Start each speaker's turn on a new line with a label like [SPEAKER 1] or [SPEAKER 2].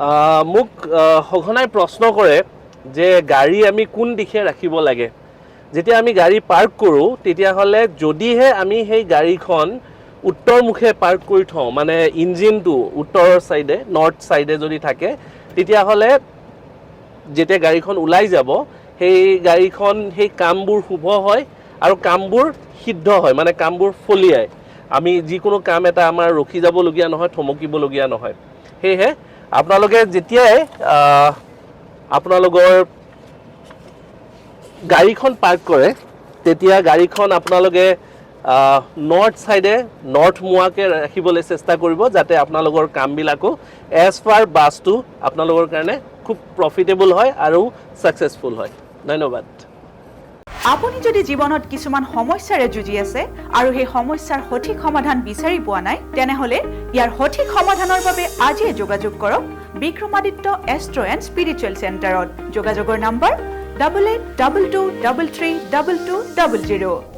[SPEAKER 1] মোক সঘনাই প্ৰশ্ন কৰে যে গাড়ী আমি কোন দিশে ৰাখিব লাগে। যেতিয়া আমি গাড়ী পাৰ্ক কৰোঁ তেতিয়াহ'লে যদিহে আমি সেই গাড়ীখন উত্তৰমুখে পাৰ্ক কৰি থওঁ, মানে ইঞ্জিনটো উত্তৰৰ ছাইডে নৰ্থ ছাইডে যদি থাকে, তেতিয়াহ'লে যেতিয়া গাড়ীখন ওলাই যাব সেই গাড়ীখন সেই কামবোৰ শুভ হয় আৰু কামবোৰ সিদ্ধ হয়, মানে কামবোৰ ফলিয়ায়। আমি যিকোনো কাম এটা আমাৰ ৰখি যাবলগীয়া নহয়, থমকিবলগীয়া নহয়। সেয়েহে আপোনালোকে যেতিয়াই আপোনালোকৰ গাড়ীখন পাৰ্ক কৰে তেতিয়া গাড়ীখন আপোনালোকে নৰ্থ ছাইডে নৰ্থ মুৱাকৈ ৰাখিবলৈ চেষ্টা কৰিব, যাতে আপোনালোকৰ কামবিলাকো এজ পাৰ বাছটো আপোনালোকৰ কাৰণে খুব প্ৰফিটেবল হয় আৰু ছাকচেছফুল হয়। ধন্যবাদ।
[SPEAKER 2] আপুনি যদি জীৱনত কিছুমান সমস্যাৰে যুঁজি আছে আৰু সেই সমস্যাৰ সঠিক সমাধান বিচাৰি পোৱা নাই, তেনেহ'লে ইয়াৰ সঠিক সমাধানৰ বাবে আজিয়ে যোগাযোগ কৰক বিক্ৰমাদিত্য এষ্ট্ৰ এণ্ড স্পিৰিচুৱেল চেণ্টাৰত। যোগাযোগৰ নম্বৰ 8822332200।